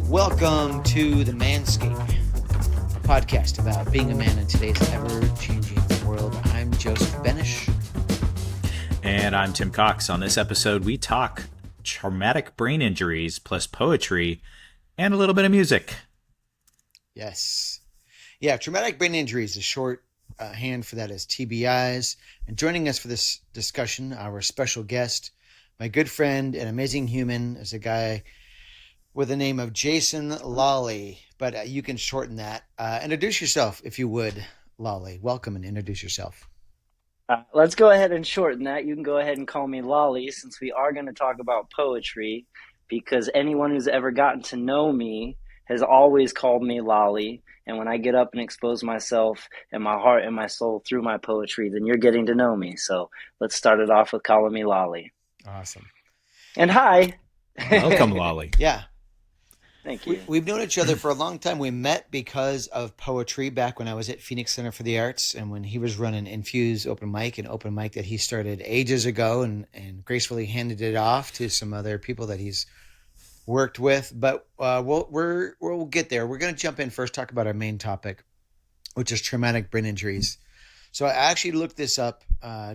Welcome to the Manscape, a podcast about being a man in today's ever-changing world. I'm Joseph Benish. And I'm Tim Cox. On this episode, we talk traumatic brain injuries plus poetry and a little bit of music. Yes. Yeah, traumatic brain injuries, the short hand for that is TBIs. And joining us for this discussion, our special guest, my good friend and amazing human, is a guy with the name of Jason Lawley, but you can shorten that. Introduce yourself, if you would, Lawley. Welcome and introduce yourself. Let's go ahead and shorten that. You can go ahead and call me Lolly, since we are going to talk about poetry, because anyone who's ever gotten to know me has always called me Lolly. And when I get up and expose myself and my heart and my soul through my poetry, then you're getting to know me. So let's start it off with calling me Lolly. Awesome. And hi. Welcome, Lolly. Yeah. Thank you. We've known each other for a long time. We met because of poetry back when I was at Phoenix Center for the Arts and when he was running Infuse Open Mic, an open mic that he started ages ago and gracefully handed it off to some other people that he's worked with. But we'll get there. We're going to jump in first, talk about our main topic, which is traumatic brain injuries. So I actually looked this up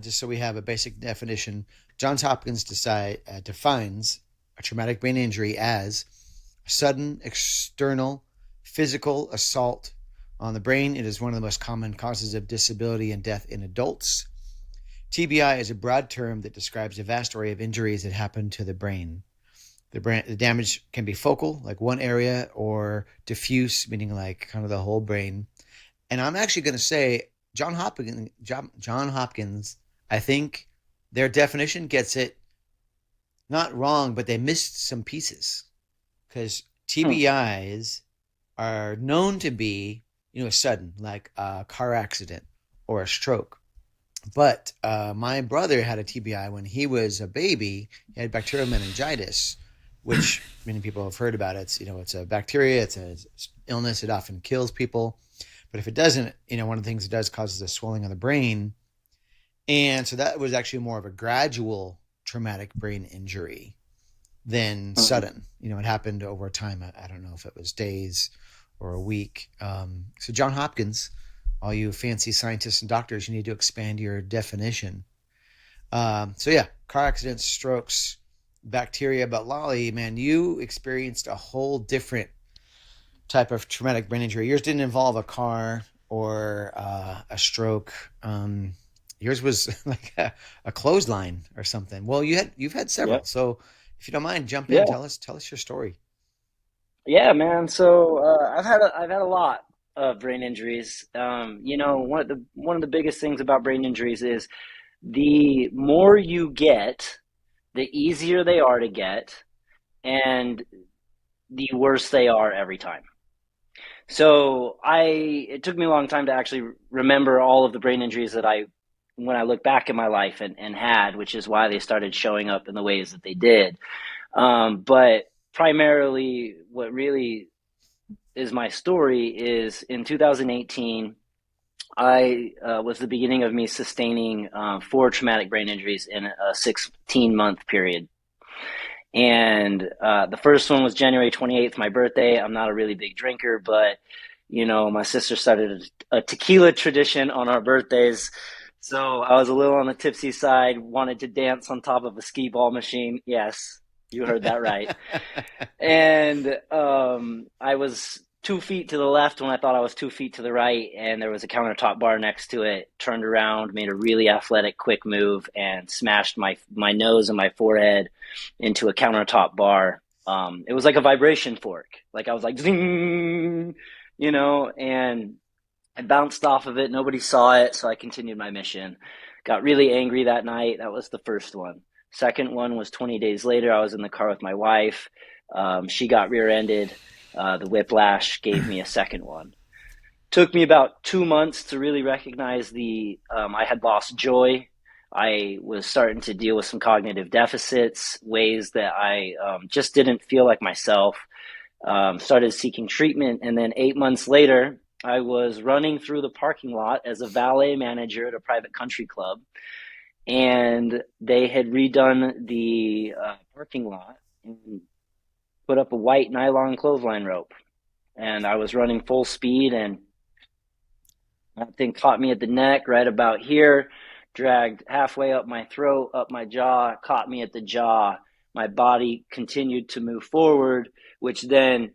just so we have a basic definition. Johns Hopkins defines a traumatic brain injury as sudden external physical assault on the brain. It is one of the most common causes of disability and death in adults. TBI is a broad term that describes a vast array of injuries that happen to the brain. The damage can be focal, like one area, or diffuse, meaning like kind of the whole brain. And I'm actually going to say John Hopkins, I think their definition gets it not wrong, but they missed some pieces. Because TBIs are known to be, sudden, like a car accident or a stroke. But my brother had a TBI when he was a baby. He had bacterial meningitis, which many people have heard about. It's a bacteria. It's an illness. It often kills people. But if it doesn't, one of the things it does causes a swelling of the brain. And so that was actually more of a gradual traumatic brain injury than sudden. It happened over time. I don't know if it was days or a week. So John Hopkins, all you fancy scientists and doctors, you need to expand your definition. Car accidents, strokes, bacteria. But Lolly, man, you experienced a whole different type of traumatic brain injury. Yours didn't involve a car or a stroke. Yours was like a clothesline or something. Well, you've had several. Yep. So if you don't mind, jump in. Tell us your story. Yeah, man. So I've had a lot of brain injuries. One of the biggest things about brain injuries is the more you get, the easier they are to get, and the worse they are every time. So it took me a long time to actually remember all of the brain injuries that when I look back in my life and had, which is why they started showing up in the ways that they did. But primarily what really is my story is in 2018, I was the beginning of me sustaining 4 traumatic brain injuries in a 16-month period. And the first one was January 28th, my birthday. I'm not a really big drinker, but, my sister started a tequila tradition on our birthdays. So I was a little on the tipsy side, wanted to dance on top of a skee ball machine. Yes, you heard that right. And I was 2 feet to the left when I thought I was 2 feet to the right, and there was a countertop bar next to it. Turned around, made a really athletic, quick move, and smashed my nose and my forehead into a countertop bar. It was like a vibration fork. Like I was like, zing, and I bounced off of it. Nobody saw it, so I continued my mission. Got really angry that night. That was the first one. Second one was 20 days later. I was in the car with my wife. She got rear-ended. The whiplash gave me a second one. Took me about 2 months to really recognize I had lost joy. I was starting to deal with some cognitive deficits, ways that I just didn't feel like myself. Started seeking treatment, and then 8 months later, I was running through the parking lot as a valet manager at a private country club, and they had redone the parking lot. And put up a white nylon clothesline rope, and I was running full speed, and that thing caught me at the neck right about here, dragged halfway up my throat, up my jaw, caught me at the jaw. My body continued to move forward, which then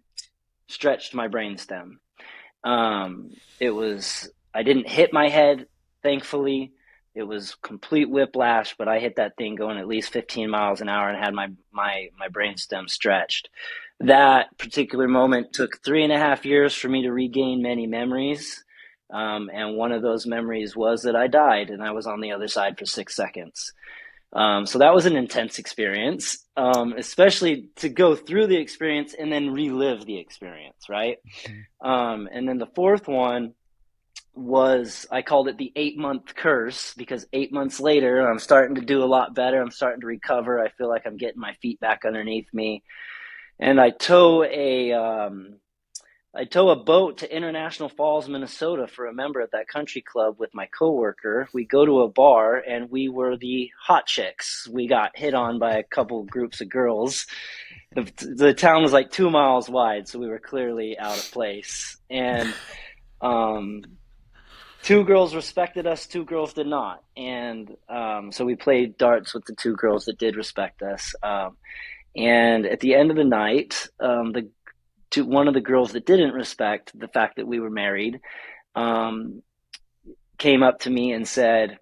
stretched my brainstem. I didn't hit my head, thankfully. It was complete whiplash, but I hit that thing going at least 15 miles an hour and had my brainstem stretched. That particular moment took 3.5 years for me to regain many memories. And one of those memories was that I died and I was on the other side for 6 seconds. So that was an intense experience, especially to go through the experience and then relive the experience, right? And then the fourth one was, I called it the 8-month curse, because 8 months later, I'm starting to do a lot better. I'm starting to recover. I feel like I'm getting my feet back underneath me. And I tow a boat to International Falls, Minnesota for a member at that country club with my coworker. We go to a bar and we were the hot chicks. We got hit on by a couple groups of girls. The town was like 2 miles wide, so we were clearly out of place. And two girls respected us, two girls did not. And so we played darts with the two girls that did respect us. And at the end of the night, one of the girls that didn't respect the fact that we were married came up to me and said,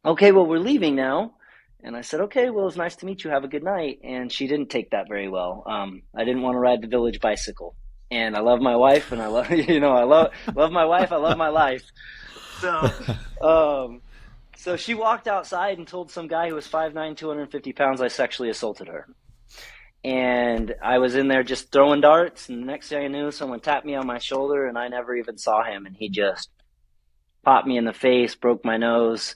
"Okay, well, we're leaving now." And I said, "Okay, well, it's nice to meet you. Have a good night." And she didn't take that very well. I didn't want to ride the village bicycle. And I love my wife, and I love, I love my wife. I love my life. So she walked outside and told some guy who was 5'9", 250 pounds, I sexually assaulted her. And I was in there just throwing darts, and the next thing I knew, someone tapped me on my shoulder, and I never even saw him, and he just popped me in the face, broke my nose,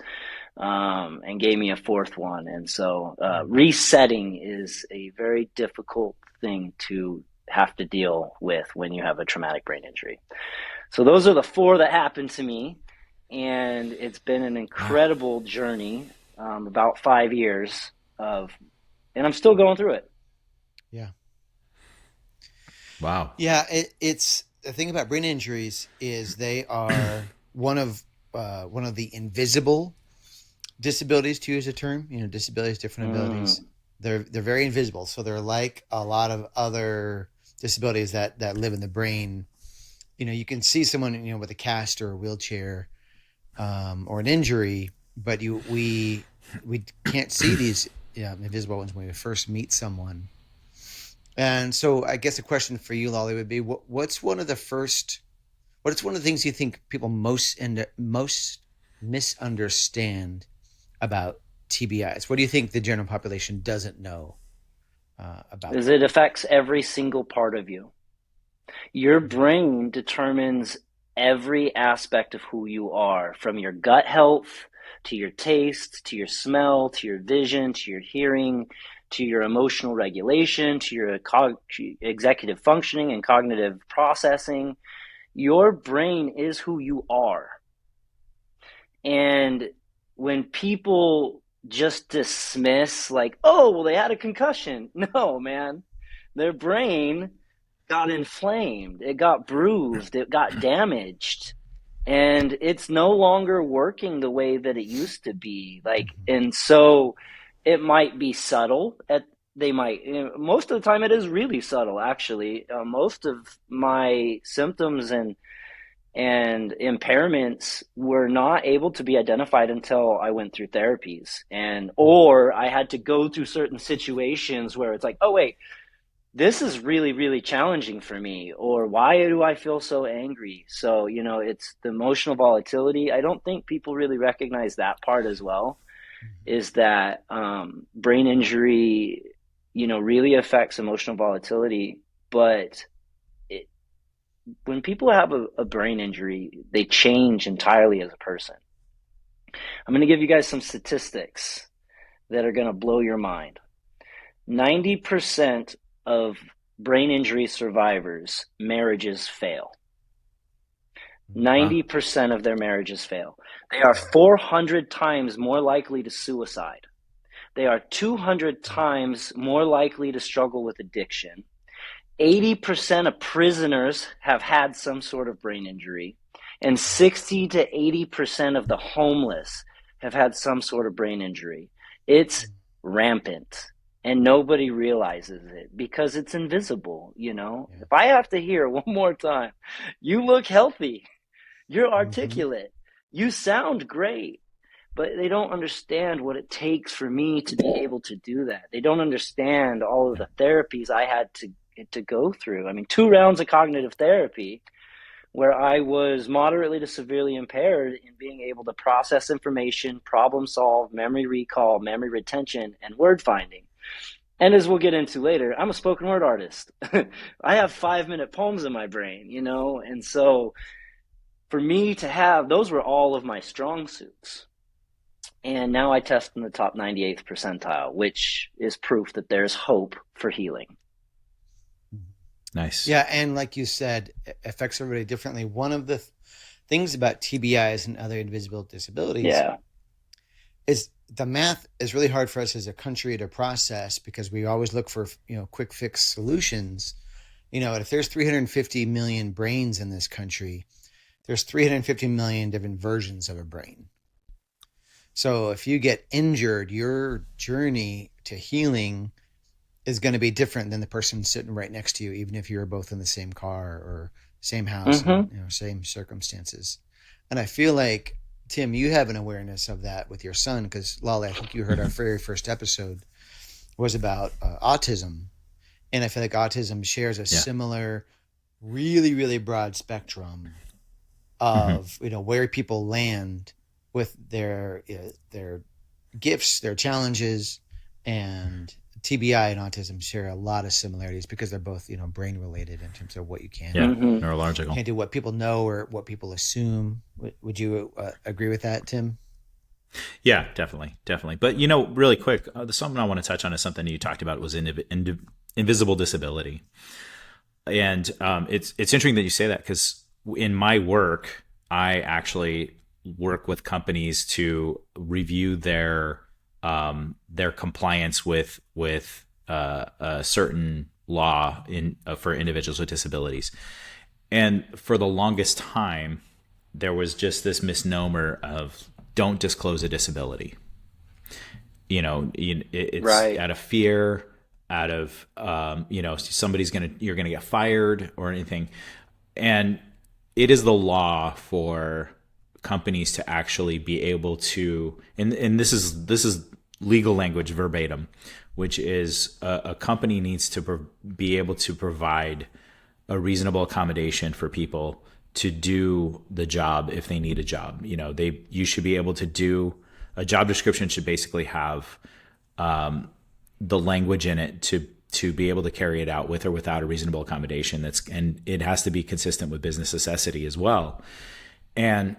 and gave me a fourth one. And so resetting is a very difficult thing to have to deal with when you have a traumatic brain injury. So those are the four that happened to me, and it's been an incredible journey, about 5 years and I'm still going through it. Yeah. Wow. Yeah. It's the thing about brain injuries is they are one of the invisible disabilities, to use a term. Disabilities, different abilities. They're very invisible, so they're like a lot of other disabilities that live in the brain. You can see someone with a cast or a wheelchair, or an injury, but we can't see these invisible ones when we first meet someone. And so I guess a question for you, Lolly, would be what's one of the things you think people most misunderstand about TBIs? What do you think the general population doesn't know about? Is it affects every single part of you. Your brain determines every aspect of who you are, from your gut health to your taste, to your smell, to your vision, to your hearing, to your emotional regulation, to your executive functioning and cognitive processing. Your brain is who you are. And when people just dismiss, like, "Oh, well, they had a concussion." No, man. Their brain got inflamed. It got bruised. It got damaged. And it's no longer working the way that it used to be. And so it might be subtle. Most of the time it is really subtle, actually. Most of my symptoms and impairments were not able to be identified until I went through therapies, or I had to go through certain situations where it's like, "Oh, wait, this is really, really challenging for me," or "Why do I feel so angry?" So, it's the emotional volatility. I don't think people really recognize that part as well, is that brain injury, really affects emotional volatility. But when people have a brain injury, they change entirely as a person. I'm going to give you guys some statistics that are going to blow your mind. 90% of brain injury survivors' marriages fail. 90% of their marriages fail. They are 400 times more likely to suicide. They are 200 times more likely to struggle with addiction. 80% of prisoners have had some sort of brain injury, and 60 to 80% of the homeless have had some sort of brain injury. It's rampant, and nobody realizes it because it's invisible. Yeah. If I have to hear one more time, you look healthy, you're Hmm. articulate, you sound great, but they don't understand what it takes for me to be able to do that. They don't understand all of Yeah. the therapies I had to go through. I mean, 2 rounds of cognitive therapy where I was moderately to severely impaired in being able to process information, problem solve, memory recall, memory retention, and word finding. And as we'll get into later, I'm a spoken word artist. I have 5-minute poems in my brain, and so for me to have those were all of my strong suits. And now I test in the top 98th percentile, which is proof that there's hope for healing. Nice. Yeah, and like you said, it affects everybody differently. One of the things about TBIs and other invisible disabilities Yeah. is the math is really hard for us as a country to process because we always look for quick fix solutions. If there's 350 million brains in this country, there's 350 million different versions of a brain. So if you get injured, your journey to healing is going to be different than the person sitting right next to you, even if you're both in the same car or same house and Mm-hmm. same circumstances. And I feel like Tim, you have an awareness of that with your son because Lolly, I think you heard our very first episode was about autism, and I feel like autism shares a Yeah. similar, really really broad spectrum Hmm. of where people land with their gifts, their challenges, and TBI and autism share a lot of similarities because they're both brain related in terms of what you can Yeah. and Mm-hmm. Neurological. can't do, what people know or what people assume. Would you agree with that, Tim? Yeah, definitely, definitely. But really quick, the something I want to touch on is something you talked about was invisible disability, and it's interesting that you say that because in my work, I actually work with companies to review their compliance with a certain law in for individuals with disabilities, and for the longest time, there was just this misnomer of don't disclose a disability. It's Right. out of fear, out of you're gonna get fired or anything, and it is the law for companies to actually be able to, and this is legal language verbatim, which is a company needs to be able to provide a reasonable accommodation for people to do the job if they need a job. You should be able to do a job description should basically have the language in it to be able to carry it out with or without a reasonable accommodation. And it has to be consistent with business necessity as well. And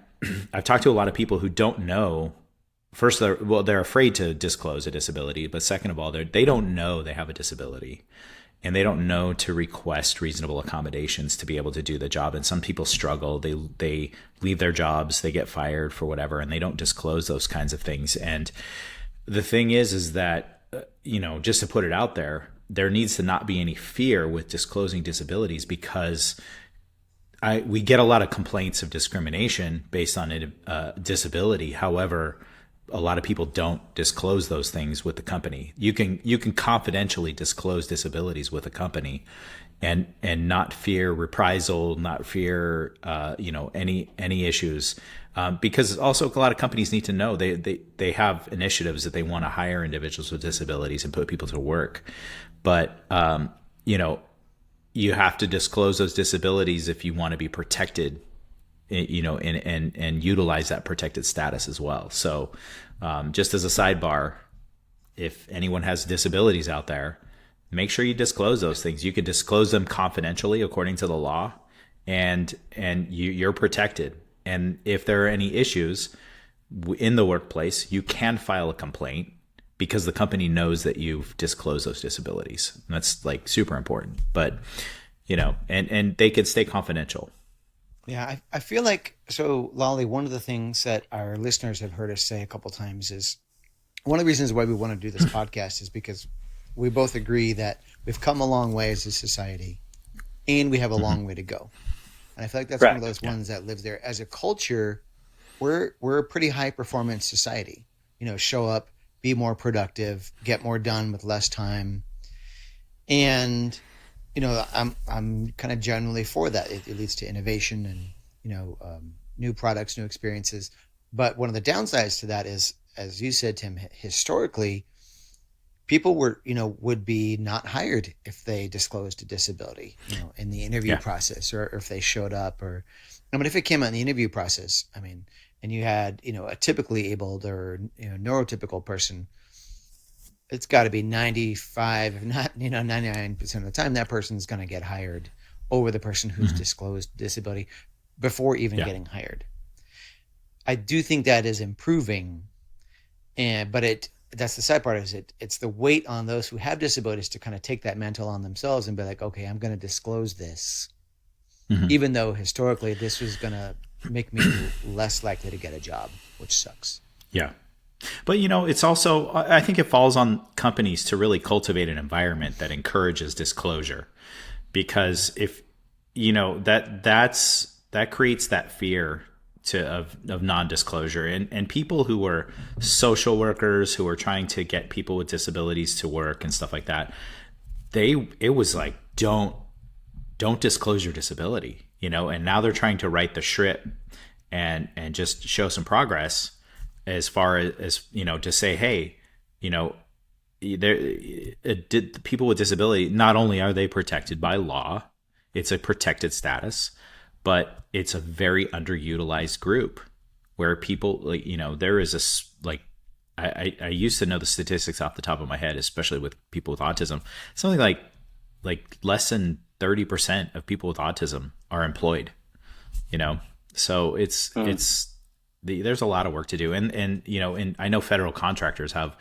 I've talked to a lot of people who don't know. First, they're afraid to disclose a disability, but second of all, they don't know they have a disability, and they don't know to request reasonable accommodations to be able to do the job. And some people struggle. They leave their jobs, they get fired for whatever, and they don't disclose those kinds of things. And the thing is that just to put it out there, there needs to not be any fear with disclosing disabilities because we get a lot of complaints of discrimination based on disability. However, a lot of people don't disclose those things with the company. You can confidentially disclose disabilities with a company, and not fear reprisal, not fear any issues, because also a lot of companies need to know they have initiatives that they want to hire individuals with disabilities and put people to work, but you have to disclose those disabilities if you want to be protected, and utilize that protected status as well. So, just as a sidebar, if anyone has disabilities out there, make sure you disclose those things. You can disclose them confidentially according to the law, and you're protected. And if there are any issues in the workplace, you can file a complaint because the company knows that you've disclosed those disabilities. And that's like super important. But and they could stay confidential. Yeah, I feel like, so Lolly, one of the things that our listeners have heard us say a couple times is one of the reasons why we want to do this podcast is because we both agree that we've come a long way as a society. and we have a Hmm. long way to go. And I feel like that's one of Correct. those Yeah. ones that lives there. As a culture, we're a pretty high performance society. Show up, be more productive, get more done with less time, and I'm kind of generally for that. It leads to innovation and new products, new experiences. But one of the downsides to that is, as you said, Tim, historically, people would be not hired if they disclosed a disability, in the interview Yeah. process, or if they showed up, or I mean, if it came out in the interview process, I mean, and you had a typically abled or neurotypical person, it's got to be 95, if not 99% of the time that person's going to get hired over the person who's Hmm. disclosed disability before even Yeah. getting hired. I do think that is improving, and but that's the sad part, is it's the weight on those who have disabilities to kind of take that mantle on themselves and be like, okay, I'm going to disclose this, Hmm. even though historically this was going to make me less likely to get a job, which sucks. Yeah. But it's also, I think it falls on companies to really cultivate an environment that encourages disclosure, because if that creates that fear of non-disclosure, and people who are social workers who are trying to get people with disabilities to work and stuff like that, it was like, don't disclose your disability, and now they're trying to right the ship and just show some progress, as far as to say, hey, you know there did people with disability, not only are they protected by law, it's a protected status, but it's a very underutilized group, where people, like, there is like, I used to know the statistics off the top of my head, especially with people with autism. Something like less than 30% of people with autism are employed. You know, so Hmm. there's a lot of work to do, and I know federal contractors have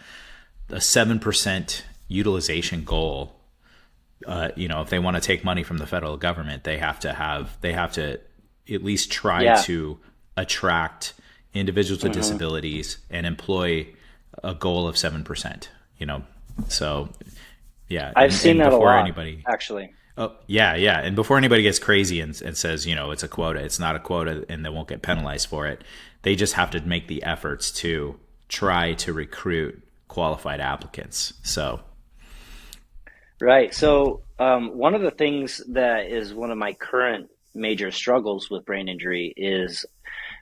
a 7% utilization goal. If they want to take money from the federal government, they have to at least try Yeah. to attract individuals with Hmm. disabilities and employ a goal of 7%. So yeah, I've seen and that a before lot, anybody, actually. oh yeah, yeah, and before anybody gets crazy and says, it's a quota, it's not a quota, and they won't get penalized for it. They just have to make the efforts to try to recruit qualified applicants. So Right. So, one of the things that is one of my current major struggles with brain injury is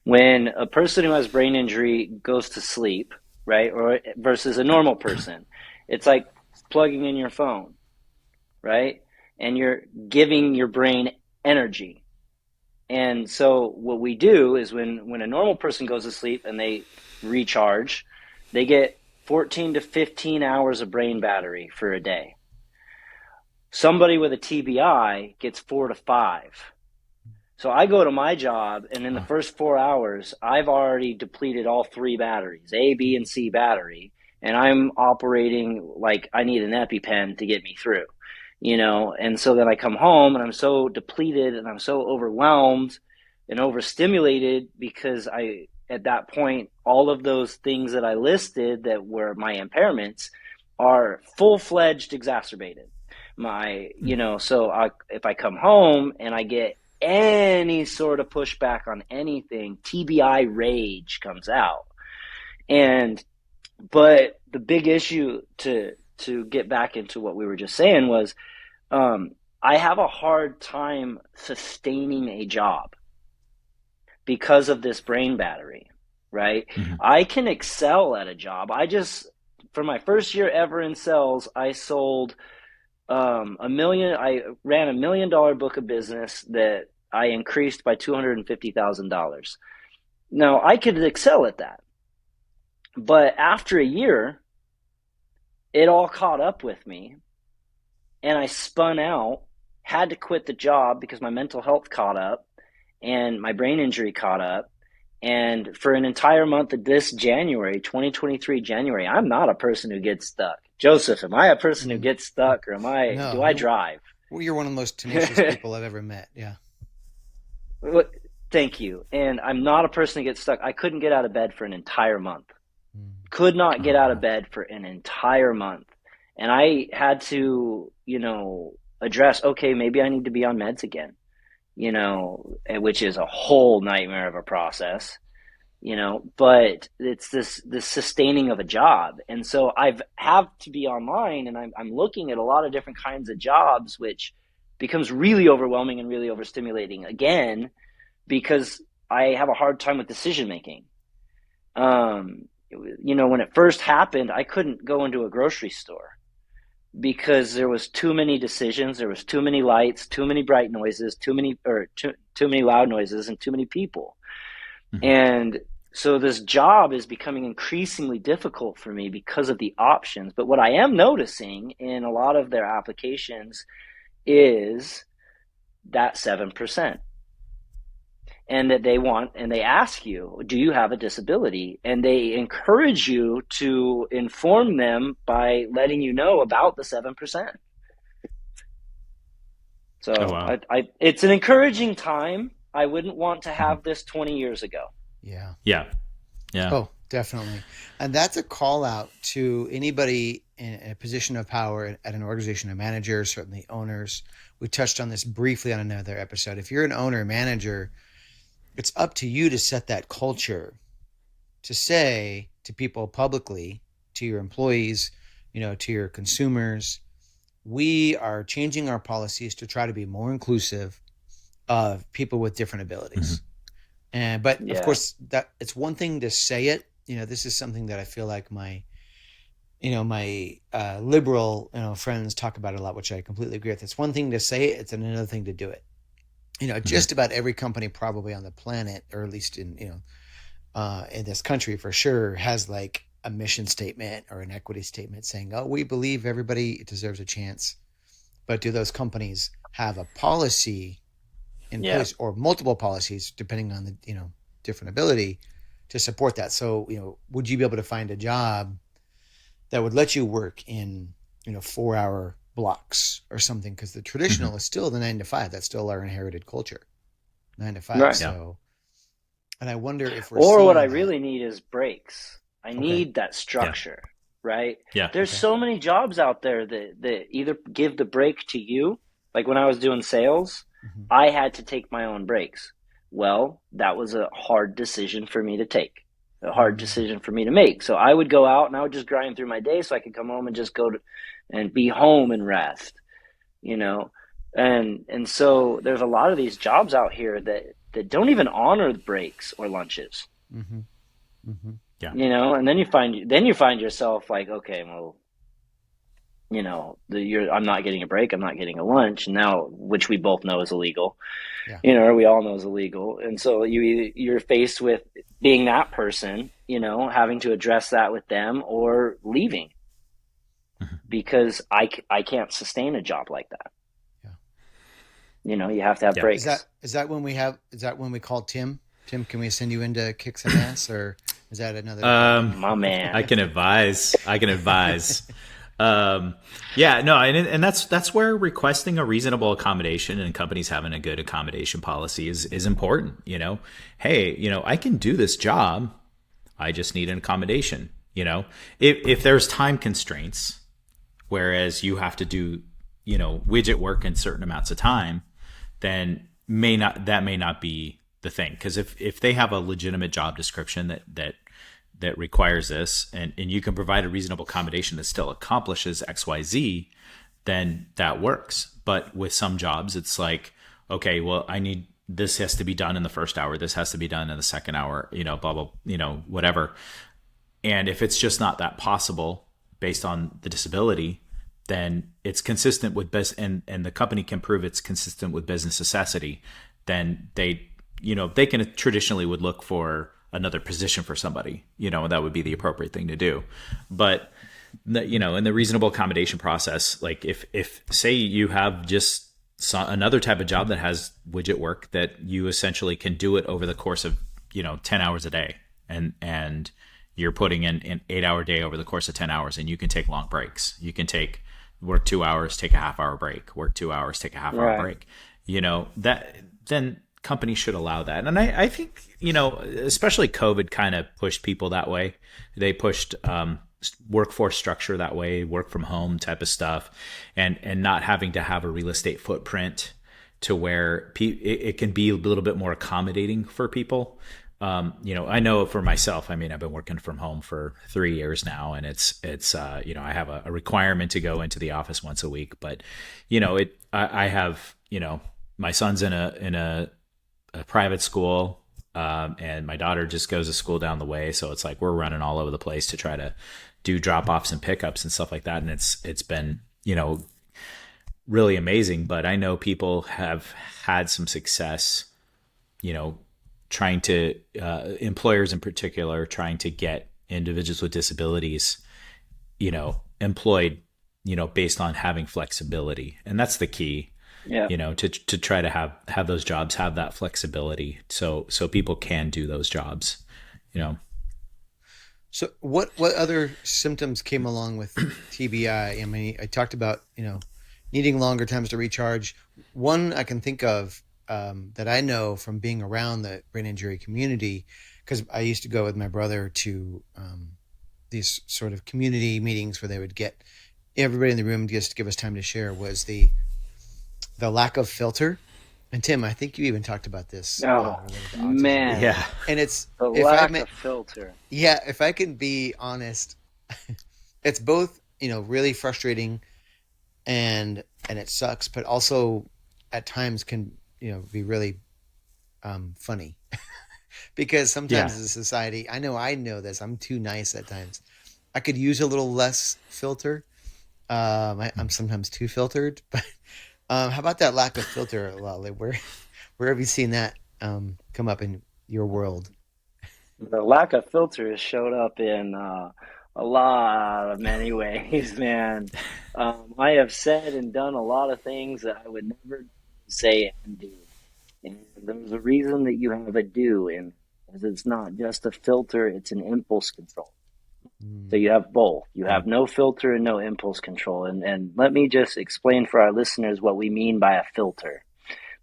when a person who has brain injury goes to sleep, right? Or versus a normal person. It's like plugging in your phone, right? And you're giving your brain energy. And so what we do is when a normal person goes to sleep and they recharge, they get 14 to 15 hours of brain battery for a day. Somebody with a TBI gets 4 to 5. So I go to my job, and in the first 4 hours, I've already depleted all three batteries, A, B, and C battery, and I'm operating like I need an EpiPen to get me through, And so then I come home, and I'm so depleted, and I'm so overwhelmed and overstimulated because at that point, all of those things that I listed that were my impairments are full-fledged exacerbated. If I come home and I get any sort of pushback on anything, TBI rage comes out. And but the big issue to get back into what we were just saying was, I have a hard time sustaining a job because of this brain battery, right? mhm. I can excel at a job. For my first year ever in sales, I sold I ran $1 million book of business that I increased by $250,000. Now I could excel at that, but after a year, it all caught up with me, and I spun out, had to quit the job because my mental health caught up, and my brain injury caught up. And for an entire month of this January, 2023 January, I'm not a person who gets stuck. Joseph, am I a person who Mm. gets stuck, or No, do I drive? well, you're one of the most tenacious people I've ever met. Yeah. Thank you. And I'm not a person who gets stuck. I couldn't get out of bed for an entire month. Mm. Could not get Oh out of wow. bed for an entire month. And I had to, address, okay, maybe I need to be on meds again, which is a whole nightmare of a process, but it's this sustaining of a job. And so I've have to be online, and I'm looking at a lot of different kinds of jobs, which becomes really overwhelming and really overstimulating again, because I have a hard time with decision making. When it first happened, I couldn't go into a grocery store because there was too many decisions, there was too many lights, too many bright noises, too many loud noises, and too many people. Mhm. And so this job is becoming increasingly difficult for me because of the options. But what I am noticing in a lot of their applications is that 7%. And that they ask you, do you have a disability? And they encourage you to inform them by letting you know about the 7%. Oh, So wow. it's an encouraging time. I wouldn't want to Mhm. have this 20 years ago. Yeah. Yeah. Yeah. Oh, definitely. And that's a call out to anybody in a position of power at an organization, a manager, certainly owners. We touched on this briefly on another episode. If you're an owner, manager, it's up to you to set that culture, to say to people publicly, to your employees, to your consumers, we are changing our policies to try to be more inclusive of people with different abilities. Mhm. But of Yeah. course, that it's one thing to say it. This is something that I feel like my liberal friends talk about a lot, which I completely agree with. It's one thing to say it; it's another thing to do it. Mhm. Just about every company probably on the planet, or at least in this country for sure, has like a mission statement or an equity statement saying, "Oh, we believe everybody deserves a chance." But do those companies have a policy in Yeah. place, or multiple policies depending on the different ability to support that? So would you be able to find a job that would let you work in 4-hour blocks or something? Because the Mhm. traditional is still the 9 to 5. That's still our inherited culture, 9 to 5. Right. Yeah. So, and I wonder if we're Or what I seeing that. really need is breaks. I Okay. need that Yeah. structure, right? Yeah. There's Okay. so many jobs out there that either give the break to you. Like when I was doing sales, Hmm. I had to take my own breaks. Well, that was a hard decision for me to take, a hard Mm. decision for me to make. So I would go out and I would just grind through my day so I could come home and just and be home and rest, you know. And so there's a lot of these jobs out here that don't even honor the breaks or lunches, Hmm. Hmm. Yeah. and then you find yourself like, okay, well, I'm not getting a break, I'm not getting a lunch now, which we both know is illegal, Yeah. or we all know is illegal. And so you're faced with being that person, having to address that with them or leaving Mhm. because I can't sustain a job like that. Yeah. You have to have Yeah. Is that breaks. is that when we have is that when we call Tim? Tim, can we send you in to kick some ass, or is that another day? Um, My I man. can advise. I can advise. Yeah, no, and that's where requesting a reasonable accommodation and companies having a good accommodation policy is important. Hey, I can do this job. I just need an accommodation. If there's time constraints, whereas you have to do widget work in certain amounts of time, then may not be the thing. Because if they have a legitimate job description that requires this, and you can provide a reasonable accommodation that still accomplishes XYZ, then that works. But with some jobs, it's like, okay, well, I need this has to be done in the first hour, this has to be done in the second hour, blah blah, whatever. And if it's just not that possible based on the disability, then it's consistent with and the company can prove it's consistent with business necessity, then they can traditionally would look for another position for somebody, and that would be the appropriate thing to do. But in the reasonable accommodation process, like if say you have just another type of job that has widget work that you essentially can do it over the course of 10 hours a day, and you're putting in an 8-hour day over the course of 10 hours, and you can take long breaks. You can work 2 hours, take a half-hour break, work 2 hours, take a half-hour Right. break. That then companies should allow that. And I think, especially COVID kind of pushed people that way. They pushed workforce structure that way, work from home type of stuff, and not having to have a real estate footprint to where it can be a little bit more accommodating for people. I know for myself, I mean, I've been working from home for 3 years now, and it's I have a requirement to go into the office once a week, but I have, my son's in a private school, and my daughter just goes to school down the way. So it's like we're running all over the place to try to do drop offs and pickups and stuff like that. And it's been, really amazing. But I know people have had some success, trying to, employers in particular, trying to get individuals with disabilities, employed, based on having flexibility. And that's the key. Yeah. To try to have those jobs have that flexibility, so people can do those jobs. So what other symptoms came along with TBI? I mean, I talked about, needing longer times to recharge. One I can think of, that I know from being around the brain injury community, because I used to go with my brother to these sort of community meetings where they would get everybody in the room just to give us time to share, was the lack of filter. And Tim, I think you even talked about this. Oh, man. Yeah. And it's The lack of filter. Yeah, if I can be honest, it's both, really frustrating and it sucks, but also at times can, be really funny. Because sometimes as a society, I know this, I'm too nice at times. I could use a little less filter. I'm sometimes too filtered, but how about that lack of filter, Lolly? Where have you seen that come up in your world? The lack of filter has showed up in a lot of many ways, man. I have said and done a lot of things that I would never say and do. And there's a reason that you have a do, and it's not just a filter, it's an impulse control. So you have both. You have no filter and no impulse control. And let me just explain for our listeners what we mean by a filter.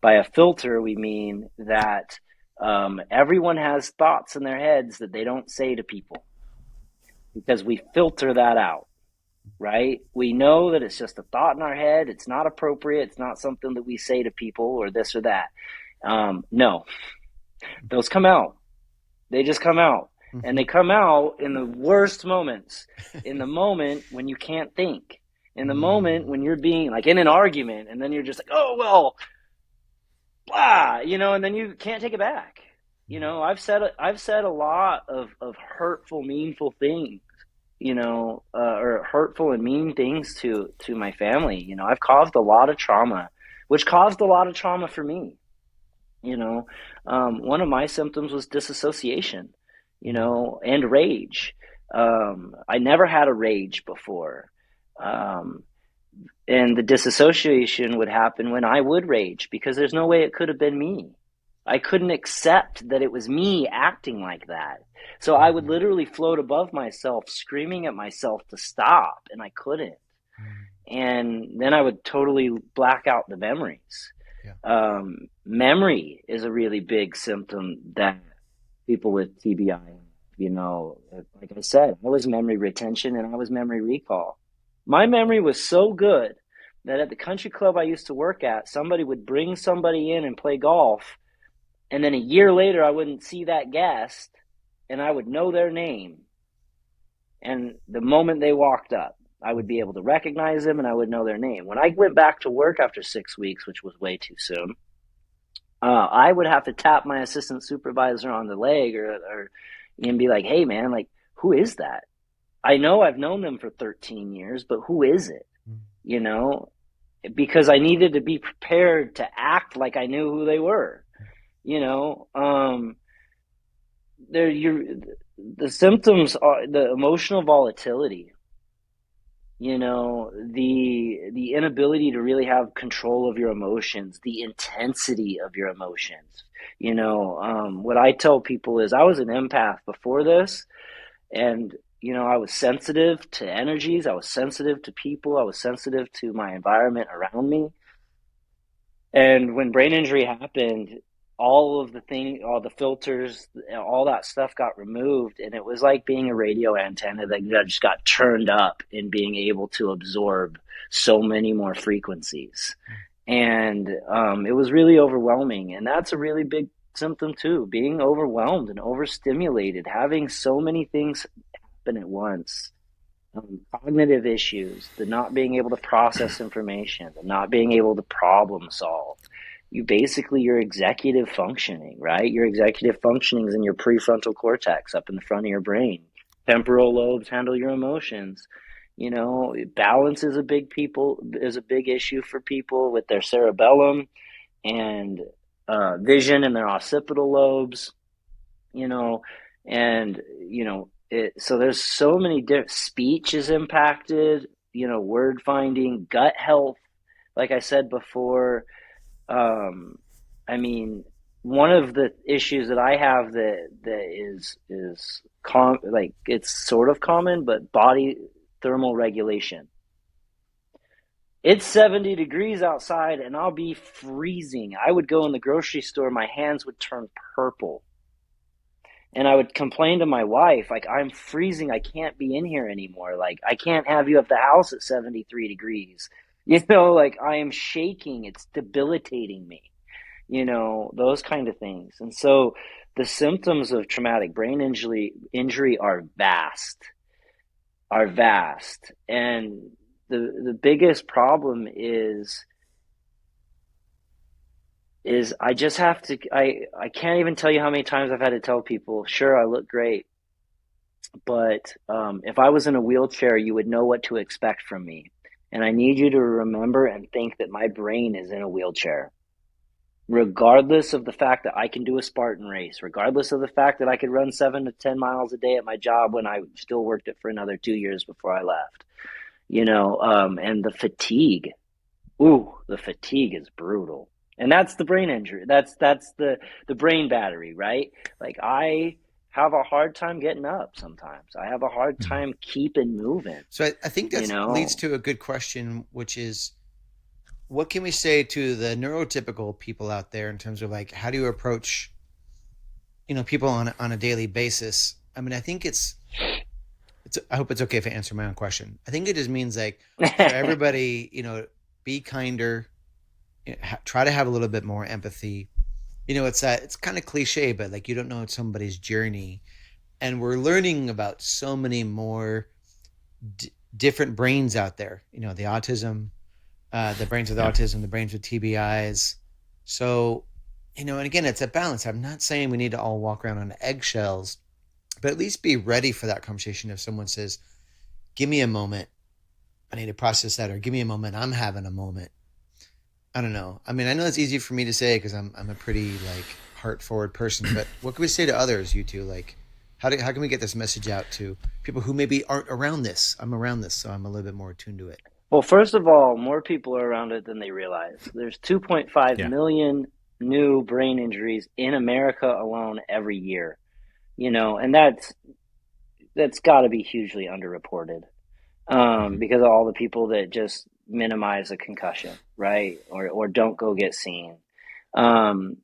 By a filter, we mean that everyone has thoughts in their heads that they don't say to people, because we filter that out, right? We know that it's just a thought in our head. It's not appropriate. It's not something that we say to people or this or that. No, those come out. They just come out. And they come out in the worst moments, in the moment when you can't think, in the moment when you're being like in an argument, and then you're just like, oh, well, blah, and then you can't take it back. I've said a lot of hurtful, meanful things, or hurtful and mean things to my family. I've caused a lot of trauma, which caused a lot of trauma for me. One of my symptoms was disassociation. And rage. I never had a rage before. And the disassociation would happen when I would rage, because there's no way it could have been me. I couldn't accept that it was me acting like that. So I would literally float above myself, screaming at myself to stop, and I couldn't. And then I would totally black out the memories. Yeah. Memory is a really big symptom that people with TBI, like I said, I was memory retention and I was memory recall. My memory was so good that at the country club I used to work at, somebody would bring somebody in and play golf, and then a year later I wouldn't see that guest, and I would know their name. And the moment they walked up, I would be able to recognize them and I would know their name. When I went back to work after 6 weeks, which was way too soon, I would have to tap my assistant supervisor on the leg and be like, hey, man, like, who is that? I know I've known them for 13 years, but who is it? Because I needed to be prepared to act like I knew who they were. The symptoms are the emotional volatility. The inability to really have control of your emotions, the intensity of your emotions. What I tell people is I was an empath before this, and, I was sensitive to energies. I was sensitive to people. I was sensitive to my environment around me. And when brain injury happened, all the filters, all that stuff got removed, and it was like being a radio antenna that just got turned up in being able to absorb so many more frequencies. And it was really overwhelming, and that's a really big symptom too, being overwhelmed and overstimulated, having so many things happen at once. Cognitive issues, the not being able to process information, the not being able to problem solve. Your executive functioning, right? Your executive functioning is in your prefrontal cortex up in the front of your brain. Temporal lobes handle your emotions. Balance is a big issue for people with their cerebellum and vision in their occipital lobes. You know, and so there's so many different. Speech is impacted. Word finding, gut health. Like I said before, um, I mean, one of the issues that I have that is like it's sort of common, but body thermal regulation. It's 70 degrees outside and I'll be freezing. I would go in the grocery store, my hands would turn purple. And I would complain to my wife, like, I'm freezing. I can't be in here anymore. Like, I can't have you at the house at 73 degrees. Like I am shaking. It's debilitating me, those kind of things. And so the symptoms of traumatic brain injury are vast. And the biggest problem is I just have to I can't even tell you how many times I've had to tell people, sure, I look great, but if I was in a wheelchair, you would know what to expect from me. And I need you to remember and think that my brain is in a wheelchair. Regardless of the fact that I can do a Spartan race, regardless of the fact that I could run 7 to 10 miles a day at my job when I still worked it for another 2 years before I left, and the fatigue. Ooh, the fatigue is brutal. And that's the brain injury. That's the brain battery, right? Like I have a hard time getting up sometimes. I have a hard time keeping moving, So I think you that leads know? to a good question, which is what can we say to the neurotypical people out there in terms of like how do you approach people on a daily basis? I mean, I think it's I hope it's okay if I answer my own question. I think it just means like for everybody, be kinder, try to have a little bit more empathy. It's kind of cliche, but like you don't know somebody's journey, and we're learning about so many more different brains out there. The autism, the brains with Yeah. autism, the brains with TBIs. So, and again, it's a balance. I'm not saying we need to all walk around on eggshells, but at least be ready for that conversation. If someone says, "Give me a moment, I need to process that," or "Give me a moment, I'm having a moment." I don't know. I mean, I know it's easy for me to say because I'm a pretty like heart forward person. But what can we say to others? You two, like, how can we get this message out to people who maybe aren't around this? I'm around this, so I'm a little bit more attuned to it. Well, first of all, more people are around it than they realize. There's 2.5 Yeah. million new brain injuries in America alone every year. And that's got to be hugely underreported. Hmm. Because of all the people that just minimize a concussion, right? Or don't go get seen. Um,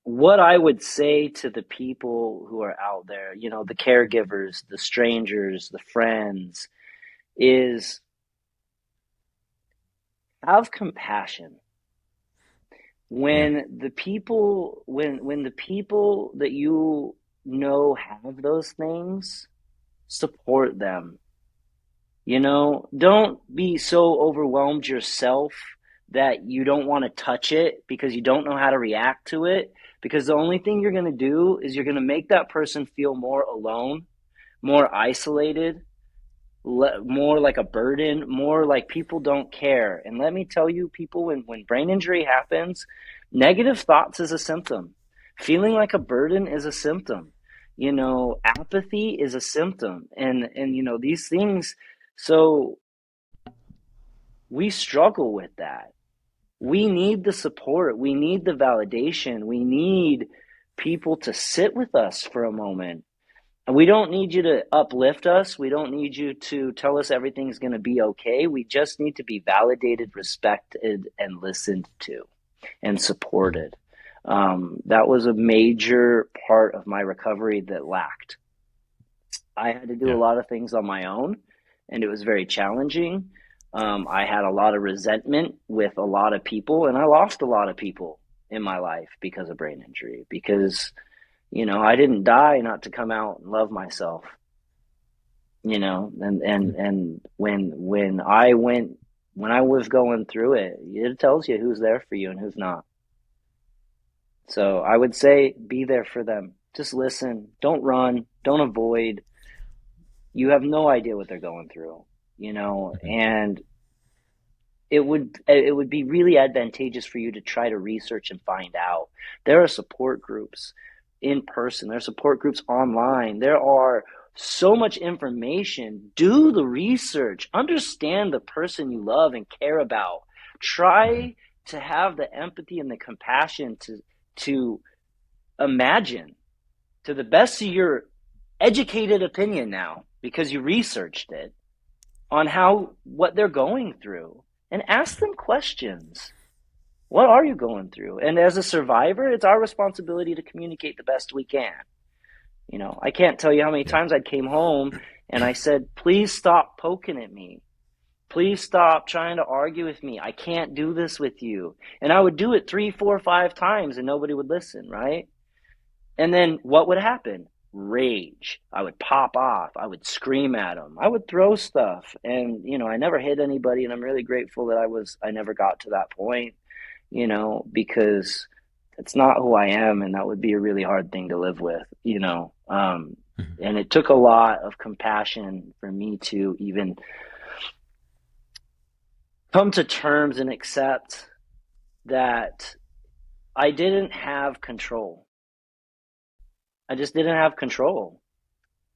what I would say to the people who are out there, the caregivers, the strangers, the friends, is have compassion. Yeah. When the people that have those things, support them. Don't be so overwhelmed yourself that you don't want to touch it because you don't know how to react to it. Because the only thing you're going to do is you're going to make that person feel more alone, more isolated, more like a burden, more like people don't care. And let me tell you, people, when brain injury happens, negative thoughts is a symptom. Feeling like a burden is a symptom. Apathy is a symptom. And these things, so we struggle with that. We need the support. We need the validation. We need people to sit with us for a moment. And we don't need you to uplift us. We don't need you to tell us everything's going to be okay. We just need to be validated, respected, and listened to and Mhm. supported. That was a major part of my recovery that lacked. I had to do a Yeah. lot of things on my own, and it was very challenging. I had a lot of resentment with a lot of people, and I lost a lot of people in my life because of brain injury. Because, I didn't die not to come out and love myself. And when I was going through it, it tells you who's there for you and who's not. So I would say be there for them. Just listen. Don't run. Don't avoid. You have no idea what they're going through, Mhm. and it would be really advantageous for you to try to research and find out. There are support groups in person. There are support groups online. There are so much information. Do the research. Understand the person you love and care about. Mhm. Try to have the empathy and the compassion to imagine, to the best of your educated opinion now, because you researched it, on how what they're going through, and ask them questions. What are you going through? And as a survivor, it's our responsibility to communicate the best we can. I can't tell you how many Yeah. times I came home and I said, please stop poking at me. Please stop trying to argue with me. I can't do this with you. And I would do it 3, 4, 5 times and nobody would listen, right? And then what would happen? Rage. I would pop off. I would scream at them. I would throw stuff. And, I never hit anybody. And I'm really grateful that I never got to that point, because it's not who I am. And that would be a really hard thing to live with. Mhm. And it took a lot of compassion for me to even come to terms and accept that I didn't have control. I just didn't have control.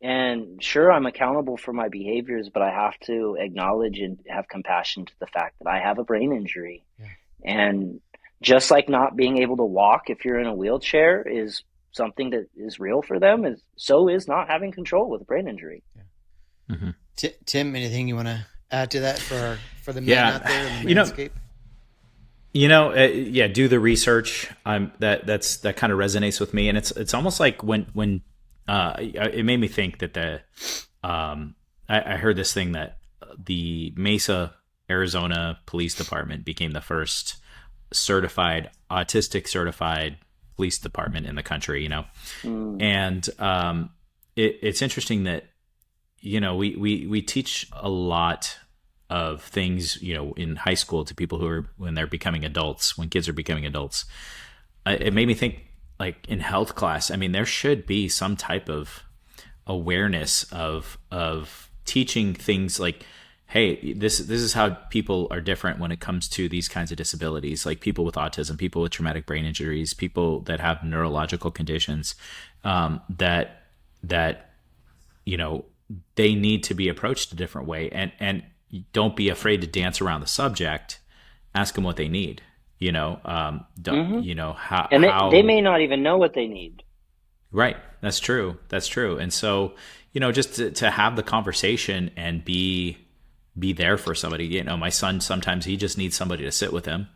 And sure, I'm accountable for my behaviors, but I have to acknowledge and have compassion to the fact that I have a brain injury. Yeah. And just like not being able to walk if you're in a wheelchair is something that is real for them, so is not having control with a brain injury. Yeah. Mhm. Tim, anything you want to add to that for the men out Yeah. there in the You know, Manscape? yeah, do the research. That kind of resonates with me, and it's almost like when it made me think that I heard this thing that the Mesa, Arizona Police Department became the first certified police department in the country. Mm, And it's interesting that we teach a lot of things in high school to people who are when they're becoming adults, when kids are becoming adults. It made me think, like, in health class, I mean, there should be some type of awareness of teaching things like, hey, this is how people are different when it comes to these kinds of disabilities, like people with autism, people with traumatic brain injuries, people that have neurological conditions, that you know they need to be approached a different way, and don't be afraid to dance around the subject. Ask them what they need. hmm And they how may not even know what they need. Right. That's true. That's true. And so, just to have the conversation and be there for somebody. My son, sometimes he just needs somebody to sit with him.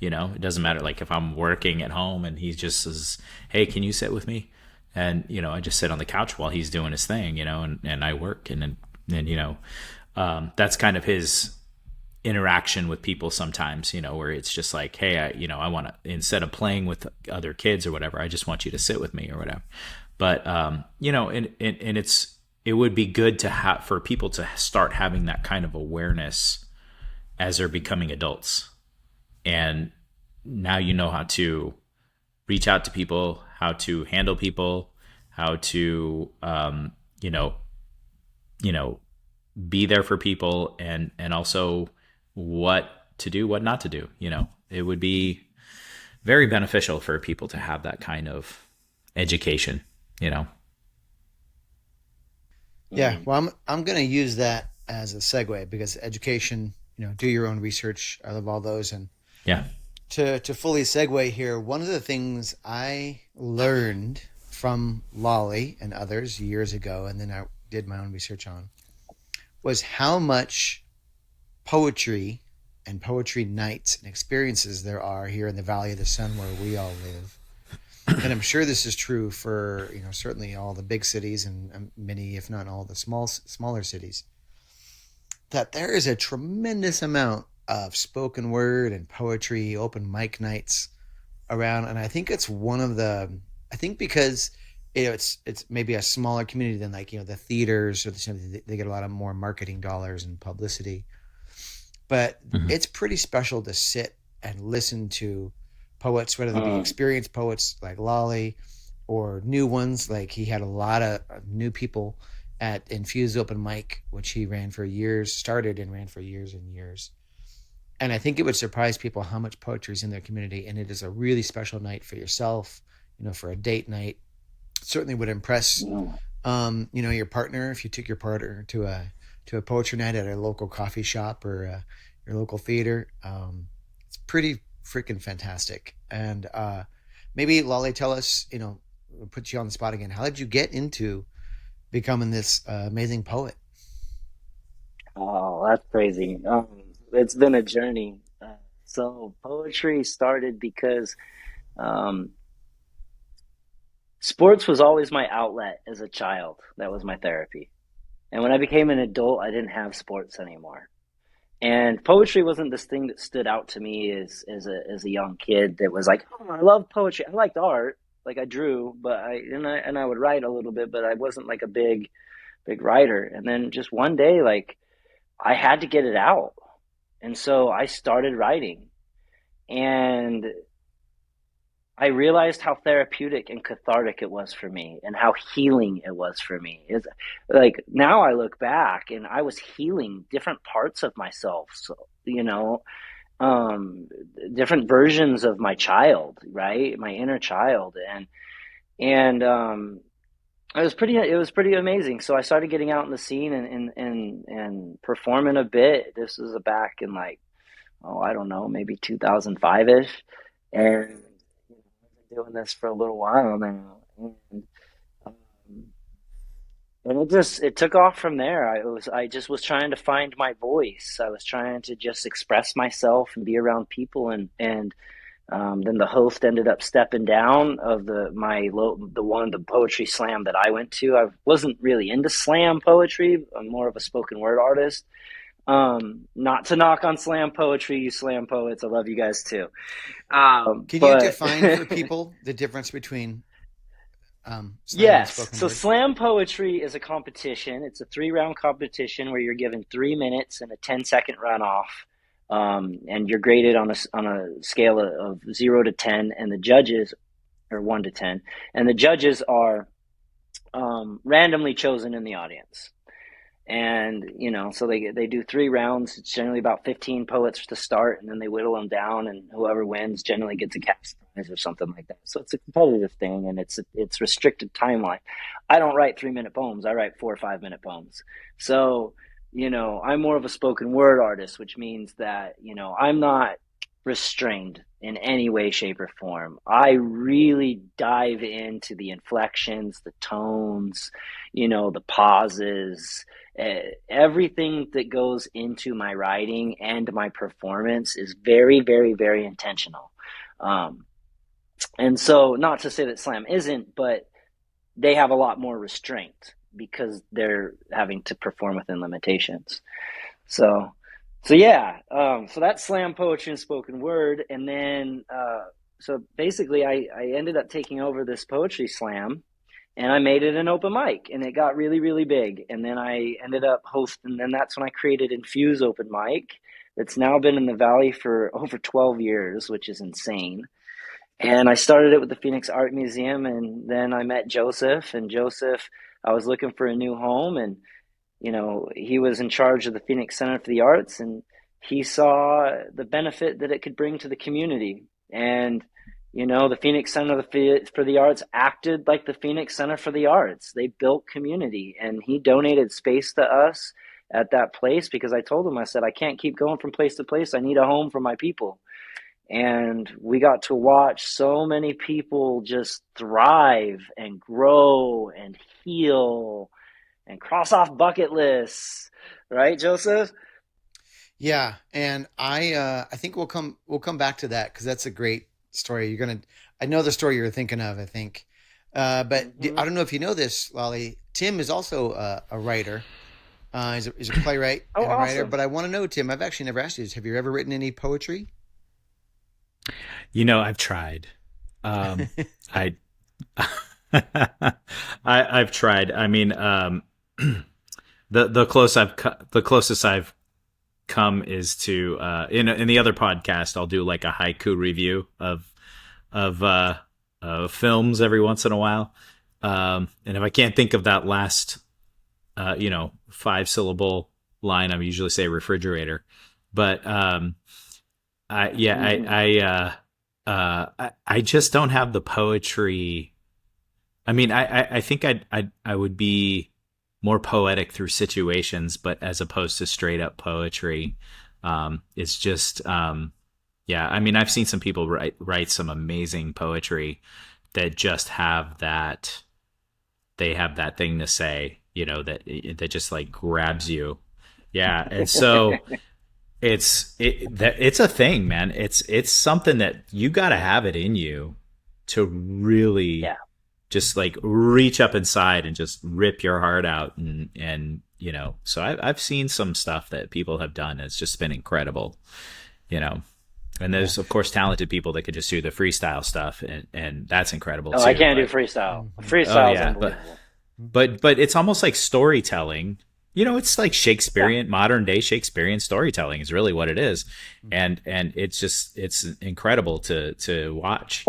It doesn't matter, like, if I'm working at home and he just says, "Hey, can you sit with me?" And I just sit on the couch while he's doing his thing, and I work, and that's kind of his interaction with people sometimes, where it's just like, hey, I want to, instead of playing with other kids or whatever, I just want you to sit with me or whatever. But and it would be good to have for people to start having that kind of awareness as they're becoming adults. And now you know how to reach out to people, how to handle people, how to you know you know be there for people, and also what to do, what not to do. It would be very beneficial for people to have that kind of education. You know. Yeah, Mm. well, I'm going to use that as a segue because education, do your own research. I love all those. And Yeah. to fully segue here, one of the things I learned from Lolly and others years ago, and then I did my own research on, was how much poetry and poetry nights and experiences there are here in the Valley of the Sun where we all live. and I'm sure this is true for certainly all the big cities and many, if not all, the smaller cities, that there is a tremendous amount of spoken word and poetry, open mic nights around, and I think it's one of the. I think because it's maybe a smaller community than like the theaters or they get a lot of more marketing dollars and publicity, but Mhm. it's pretty special to sit and listen to poets, whether they be Mm. experienced poets like Lolly or new ones. Like he had a lot of new people at Infused Open Mic, which he ran for years, started and ran for years and years. And I think it would surprise people how much poetry is in their community. And it is a really special night for yourself, for a date night. Certainly would impress, Mm. your partner if you took your partner to a poetry night at a local coffee shop or your local theater. It's pretty freaking fantastic. And maybe Lolly, tell us, we'll put you on the spot again. How did you get into becoming this amazing poet? Oh, that's crazy. It's been a journey. So poetry started because um, sports was always my outlet as a child. That was my therapy. And when I became an adult, I didn't have sports anymore. And poetry wasn't this thing that stood out to me as a young kid that was like, oh, I love poetry. I liked art, like I drew, but I would write a little bit, but I wasn't like a big writer. And then just one day, like I had to get it out, and so I started writing, and I realized how therapeutic and cathartic it was for me and how healing it was for me. It's like now I look back and I was healing different parts of myself. So, um, different versions of my child, right? My inner child. And it was pretty amazing. So I started getting out in the scene and performing a bit. This was back in like, oh, I don't know, maybe 2005-ish. And I've been doing this for a little while now. Um, and it took off from there. I just was trying to find my voice. I was trying to just express myself and be around people, and then the host ended up stepping down of the poetry slam that I went to. I wasn't really into slam poetry. I'm more of a spoken word artist. Not to knock on slam poetry, you slam poets. I love you guys too. Can you But define for people the difference between slam and yes, spoken so word? slam poetry is a competition. It's a 3 round competition where you're given 3 minutes and a 10-second runoff. And you're graded on a scale of 0 to 10, and the judges are 1 to 10, and the judges are randomly chosen in the audience. And so they do 3 rounds. It's generally about 15 poets to start, and then they whittle them down, and whoever wins generally gets a cash prize or something like that. So it's a competitive thing, and it's restricted timeline. I don't write 3 minute poems. I write 4 or 5 minute poems. So I'm more of a spoken word artist, which means that I'm not restrained in any way, shape, or form. I really dive into the inflections, the tones, the pauses, everything that goes into my writing and my performance is very, very, very intentional. Um, and so, not to say that slam isn't, but they have a lot more restraint because they're having to perform within limitations. So, so yeah, so that's slam poetry and spoken word, and then so basically, I ended up taking over this poetry slam, and I made it an open mic, and it got really, really big. And then I ended up hosting, and that's when I created Infuse Open Mic. It's now been in the Valley for over 12 years, which is insane. And I started it with the Phoenix Art Museum, and then I met Joseph. And Joseph, I was looking for a new home, and he was in charge of the Phoenix Center for the Arts, and he saw the benefit that it could bring to the community. And the Phoenix Center for the Arts acted like the Phoenix Center for the Arts. They built community, and he donated space to us at that place because I told him, I said, I can't keep going from place to place. I need a home for my people. And we got to watch so many people just thrive and grow and heal and cross off bucket lists, right, Joseph? Yeah, and I think we'll come back to that because that's a great story. I know the story you're thinking of, I think. I don't know if you know this, Lolly. Tim is also a writer. He's a playwright Oh, and a writer. awesome. But I want to know, Tim, I've actually never asked you this. Have you ever written any poetry? I've tried. I, I've tried. I mean, the closest I've come is to in the other podcast I'll do like a haiku review of films every once in a while. And if I can't think of that last 5 syllable line, I usually say refrigerator. But I yeah Mm. I just don't have the poetry. I mean, I think I would be more poetic through situations, but as opposed to straight up poetry, it's just yeah. I mean, I've seen some people write some amazing poetry that just have that they have that thing to say, that just like grabs you. Yeah, and so it's a thing, man. It's something that you got to have it in you to really Yeah. just like reach up inside and just rip your heart out, and so I've seen some stuff that people have done. It's just been incredible, you know. And Yeah. there's of course talented people that could just do the freestyle stuff, and that's incredible Oh, I too. can't do But freestyle. Hmm. oh Freestyle is yeah, but unbelievable. but it's almost like storytelling. It's like Yeah. Shakespearean, modern day Shakespearean storytelling is really what it is. Hmm. And it's incredible to watch.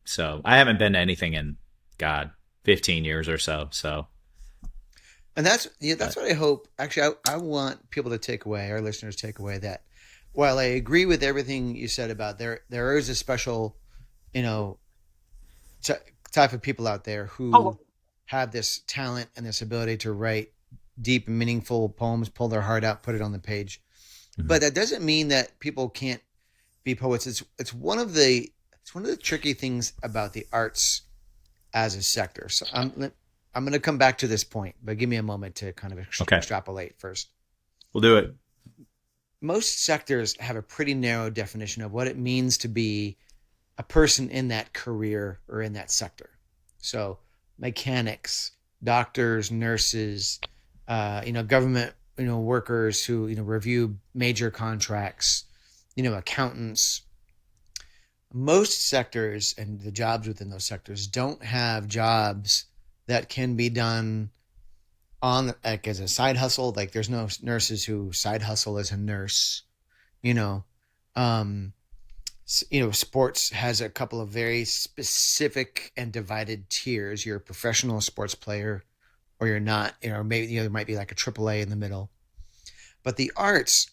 So I haven't been to anything in God 15 years or so. So And that's but what I hope. Actually, I want people to take away, our listeners take away that while I agree with everything you said about there is a special, you know, t- type of people out there who have this talent and this ability to write deep and meaningful poems, pull their heart out, put it on the page. mhm. But that doesn't mean that people can't be poets. It's one of the tricky things about the arts as a sector. So I'm going to come back to this point, but give me a moment to kind of Okay, extrapolate first. we'll do it. Most sectors have a pretty narrow definition of what it means to be a person in that career or in that sector. So mechanics, doctors, nurses, government, workers who, review major contracts, accountants. Most sectors and the jobs within those sectors don't have jobs that can be done on like as a side hustle. Like there's no nurses who side hustle as a nurse, you know. Um, Sports has a couple of very specific and divided tiers. You're a professional sports player, or you're not. Maybe there might be like a AAA in the middle. But the arts,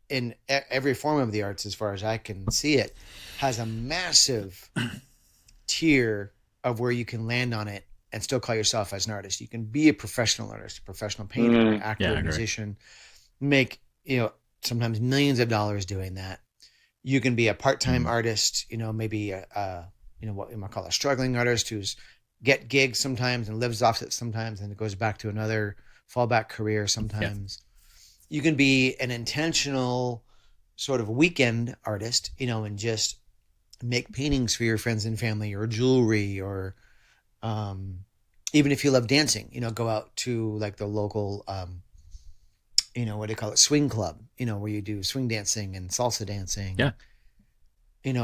in every form of the arts, as far as I can see it, has a massive tier of where you can land on it and still call yourself as an artist. You can be a professional artist, a professional painter, Mm. Yeah, actor, I agree. musician, make sometimes millions of dollars doing that. You can be a part-time Mhm. artist, maybe what you might call a struggling artist who's get gigs sometimes and lives off it sometimes, and it goes back to another fallback career Yeah. sometimes. You can be an intentional sort of weekend artist, and just make paintings for your friends and family or jewelry or um, even if you love dancing, go out to like the local what do you call it, swing club, where you do swing dancing and salsa dancing, Yeah.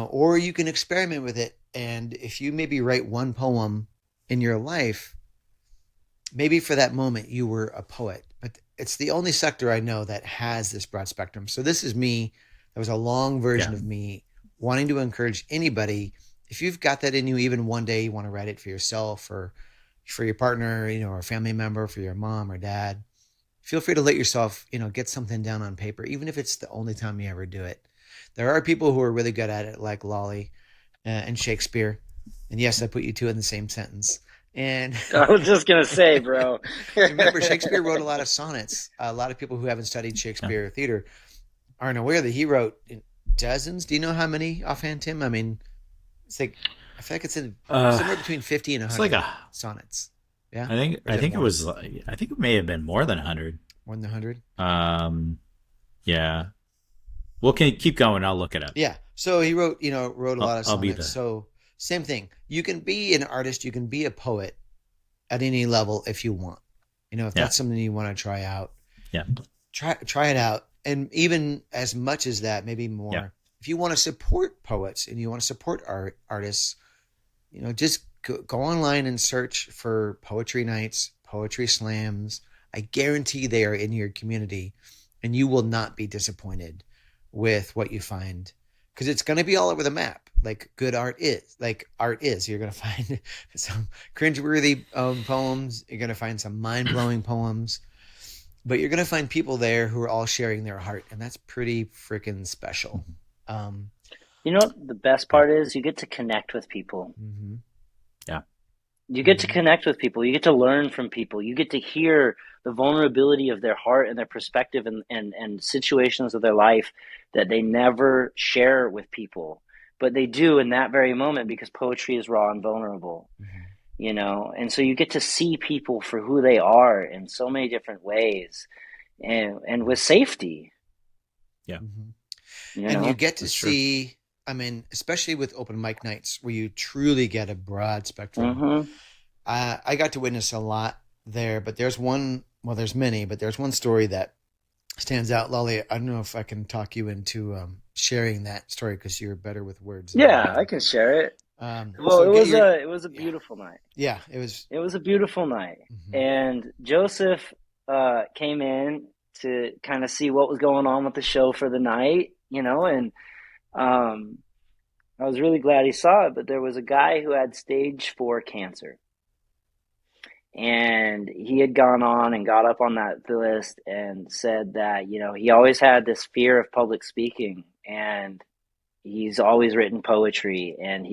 or you can experiment with it. And if you maybe write one poem in your life, maybe for that moment you were a poet, but it's the only sector I know that has this broad spectrum. So this is me. That was a long Yeah. version of me wanting to encourage anybody. If you've got that in you, even one day you want to write it for yourself or for your partner, or a family member, for your mom or dad, feel free to let yourself, get something down on paper, even if it's the only time you ever do it. There are people who are really good at it, like Lolly and Shakespeare. And yes, I put you two in the same sentence. And I was just gonna say, bro. remember, Shakespeare wrote a lot of sonnets. A lot of people who haven't studied Yeah. Shakespeare theater aren't aware that he wrote dozens. Do you know how many offhand, Tim? I mean, it's like, I feel like it's in Uh, somewhere between 50 and it's like 100 sonnets. Yeah? Or is I it think it more? was I think it may have been more than 100. More than 100? Yeah. Well, can you keep going? I'll look it up. Yeah. So he wrote a lot of I'll be sonnets. the So Same thing. You can be an artist, you can be a poet at any level if you want. If Yeah. that's something you want to try out, Yeah. try it out. And even as much as that, maybe Yeah. more. If you want to support poets and you want to support artists, just go online and search for poetry nights, poetry slams. I guarantee they are in your community, and you will not be disappointed with what you find, because it's going to be all over the map. Like good art is, You're going to find some cringeworthy poems. You're going to find some mind blowing poems, but you're going to find people there who are all sharing their heart, and that's pretty freaking special. Um, You know what the best Yeah. part is? You get to connect with people. mm-hmm, Yeah. You get to mm-hmm, connect with people. You get to learn from people. You get to hear the vulnerability of their heart and their perspective and situations of their life that they never share with people. But they do in that very moment because poetry is raw and vulnerable, mm-hmm. And so you get to see people for who they are in so many different ways and with safety, Yeah. Mm-hmm. you And you know? get to That's true. see, I mean, especially with open mic nights where you truly get a broad spectrum. Mm-hmm. I got to witness a lot there, but there's one, well, there's many, but there's one story that stands out. Lolly, I don't know if I can talk you into sharing that story because you're better with words than I Yeah, I am. can share it. Well, So get your, it was a yeah, beautiful night. yeah, it was, It was a beautiful night. mhm. And Joseph came in to kind of see what was going on with the show for the night, and um, I was really glad he saw it. But there was a guy who had stage 4 cancer. And he had gone on and got up on that list and said that, he always had this fear of public speaking. And he's always written poetry. And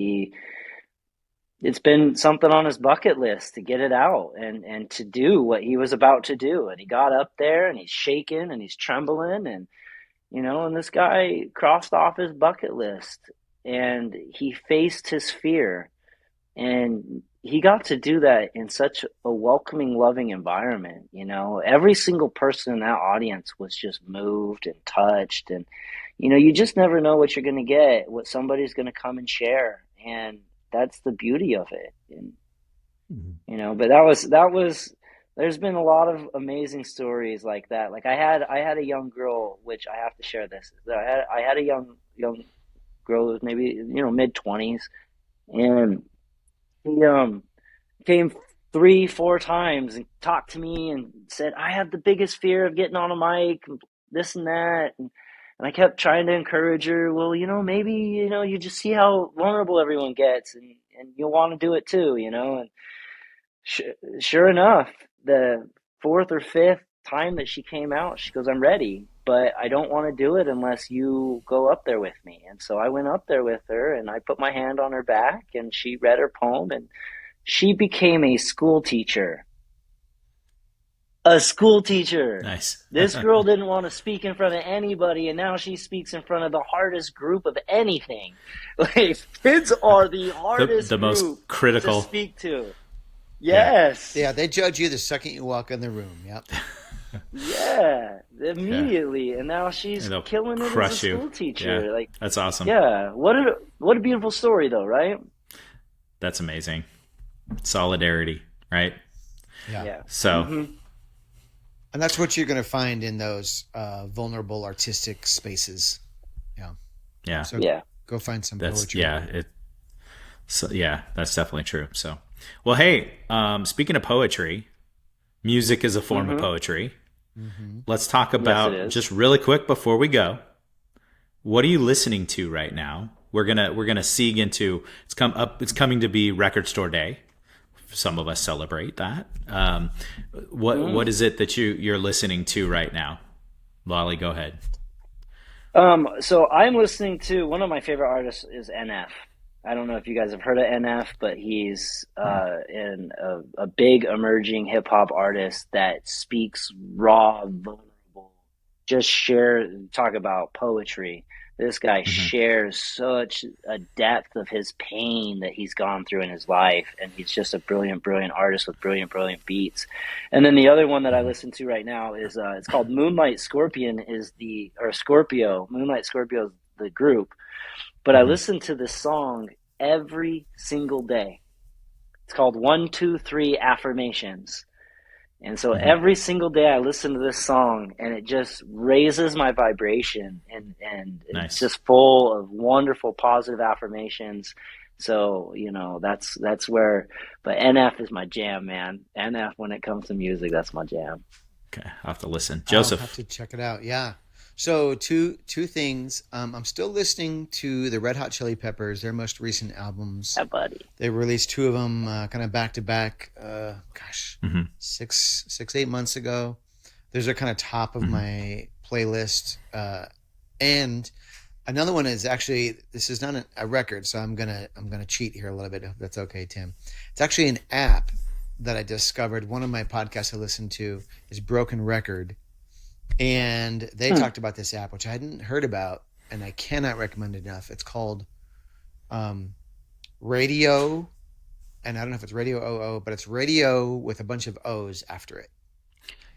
it's been something on his bucket list to get it out and to do what he was about to do. And he got up there and he's shaking and he's trembling and this guy crossed off his bucket list and he faced his fear and he got to do that in such a welcoming, loving environment. Every single person in that audience was just moved and touched. And, you just never know what you're going to get, what somebody's going to come and share. And that's the beauty of it. And, Mhm. but that was, there's been a lot of amazing stories like that. Like I had a young girl, which I have to share this. I had a young girl who was maybe, mid-20s. And he came 3, 4 times and talked to me and said, I have the biggest fear of getting on a mic, and this and that. And I kept trying to encourage her, well, maybe, you just see how vulnerable everyone gets and you'll want to do it too, And sh- sure enough, the fourth or fifth time that she came out, she goes, I'm ready, but I don't want to do it unless you go up there with me. And so I went up there with her and I put my hand on her back and she read her poem and she became a school teacher. A school teacher. Nice. This girl didn't want to speak in front of anybody, and now she speaks in front of the hardest group of anything. Like, kids are the hardest The most group to critical. speak to. Yeah. Yes. Yeah, they judge you the second you walk in the room. Yep. Yeah. Yeah. Immediately. And now she's And they'll killing it as a crush you. school teacher. Yeah. Like, That's awesome. yeah. What a beautiful story though, right? That's amazing. Solidarity, right? Yeah. Yeah. So, Mhm. And that's what you're going to find in those vulnerable artistic spaces. Yeah. yeah. So Yeah. go find some That's poetry. that's definitely true. So, well, hey, speaking of poetry, music is a form of Mhm. poetry. Mm-hmm. Let's talk Yes, about it is. just really quick before we go. What are you listening to right now? We're gonna seek into it's coming to be Record Store Day. Some of us celebrate that. What is it that you're listening to right now? Lolly, go ahead. So I'm listening to one of my favorite artists is NF. I don't know if you guys have heard of NF, but he's a big emerging hip hop artist that speaks raw, vulnerable, talk about poetry. This guy Mm-hmm. shares such a depth of his pain that he's gone through in his life, and he's just a brilliant, brilliant artist with brilliant, brilliant beats. And then the other one that I listen to right now is it's called Moonlight Scorpion or Scorpio. Moonlight Scorpio is the group, but I Mm-hmm. listened to this song every single day. It's called 1, 2, 3 Affirmations. And so Hmm. every single day I listen to this song and it just raises my vibration, and it's Nice. just full of wonderful positive affirmations. So, that's where, but NF is my jam, man. NF, when it comes to music, that's my jam. Okay, I'll have to listen. I'll have Joseph. to check it out. Yeah. So two things. I'm still listening to the Red Hot Chili Peppers, their most recent albums. Yeah, buddy. They released two of them kind of back to back. Hmm. 6, 8 months ago. Those are kind of top of Hmm. my playlist. And another one is actually, this is not a record, so I'm gonna cheat here a little bit. If that's okay, Tim. It's actually an app that I discovered. One of my podcasts I listened to is Broken Record, and they Hmm. talked about this app, which I hadn't heard about, and I cannot recommend it enough. It's called um, Radio, and I don't know if it's Radio OO, but it's Radio with a bunch of O's after it.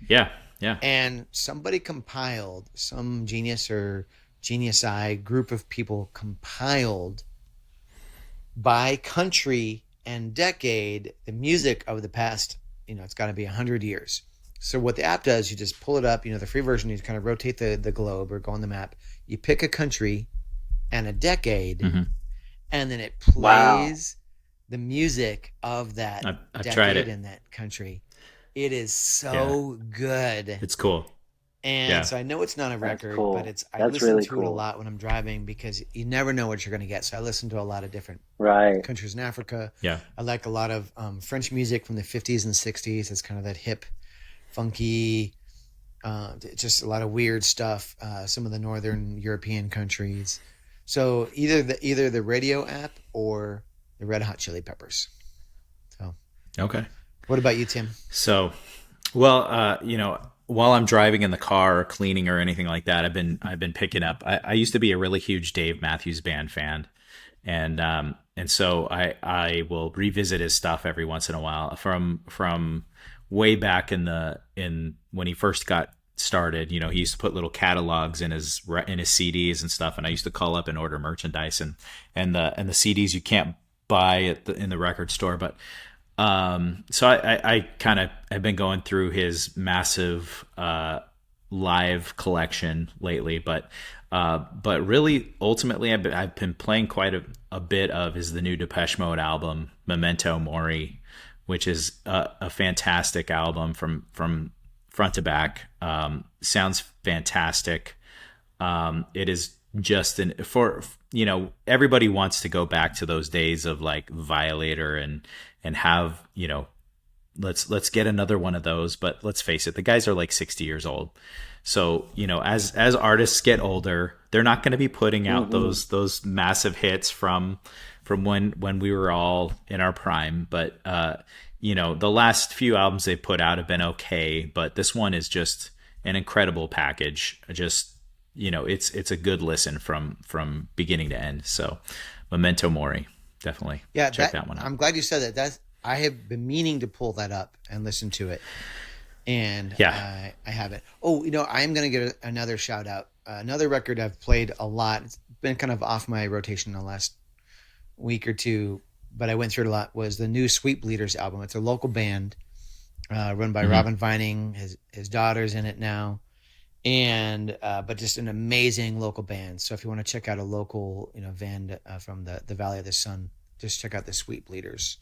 Yeah, yeah. And somebody compiled, some genius or genius eye group of people compiled by country and decade the music of the past, it's got to be 100 years. So what the app does, you just pull it up, the free version, you kind of rotate the globe or go on the map. You pick a country and a decade, Hmm. and then it Wow. plays the music of that I've tried decade it. and that country. It is Yeah, so good. it's cool. And Yeah. so I know it's not a That's record, but cool. it's I That's listen really to it a cool. lot when I'm driving because you never know what you're going to get. So I listen to a lot of different Right. countries in Africa. Yeah. I like a lot of French music from the 50s and 60s. It's kind of that hip, funky, just a lot of weird stuff. Some of the northern European countries. So either the radio app or the Red Hot Chili Peppers. So Okay. what about you, Tim? So, well, while I'm driving in the car or cleaning or anything like that, I've been picking up. I used to be a really huge Dave Matthews Band fan, and so I will revisit his stuff every once in a while from way back in when he first got started. He used to put little catalogs in his CDs and stuff, and I used to call up and order merchandise and the CDs you can't buy in the record store, but so I kind of have been going through his massive live collection lately, but really ultimately I've been playing quite a bit of is the new Depeche Mode album Memento Mori, which is a fantastic album from front to back. Sounds fantastic. It is just everybody wants to go back to those days of like Violator and have let's get another one of those. But let's face it, the guys are like 60 years old. So as artists get older, they're not going to be putting out Hmm. those massive hits from when we were all in our prime. But the last few albums they put out have been okay, but this one is just an incredible package. Just it's a good listen from beginning to end. So Memento Mori, definitely Yeah, check that one out. I'm glad you said that. I have been meaning to pull that up and listen to it, and Yeah. I haven't. Oh, I am going to get another shout out. Another record I've played a lot. It's been kind of off my rotation in the last week or two, but I went through it a lot. Was the new Sweet Bleeders album? It's a local band run by Hmm. Robin Vining. His daughter's in it now, and but just an amazing local band. So if you want to check out a local band from the Valley of the Sun, just check out the Sweet Bleeders,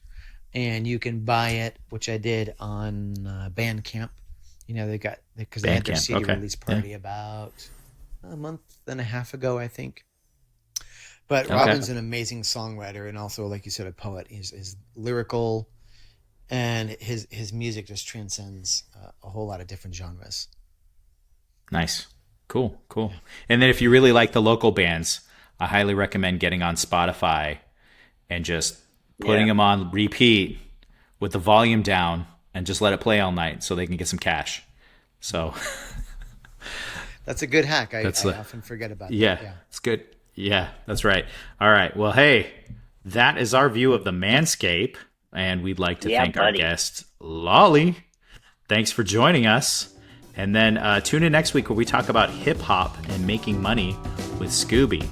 and you can buy it, which I did on Bandcamp. They got because they had their Bandcamp. CD Okay. release Yeah. party about a month and a half ago, I think. But Okay. Robin's an amazing songwriter and also, like you said, a poet. He's lyrical, and his music just transcends a whole lot of different genres. Nice. Cool. Cool. And then if you really like the local bands, I highly recommend getting on Spotify and just putting Yeah. them on repeat with the volume down and just let it play all night so they can get some cash. So That's a good hack. I that's the often forget about that. yeah, Yeah. it's good. Yeah, that's right. All right. Well, hey, that is our view of the Manscape, and we'd like to Yeah, thank our buddy. guest Lolly. Thanks for joining us. And then tune in next week where we talk about hip hop and making money with Scooby.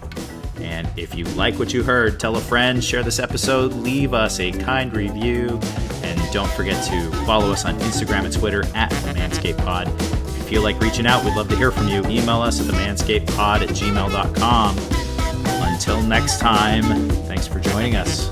And if you like what you heard, tell a friend, share this episode, leave us a kind review, and don't forget to follow us on Instagram and Twitter at the Manscape Pod. If you feel like reaching out, we'd love to hear from you. Email us at themanscapepod@gmail.com. Until next time, thanks for joining us.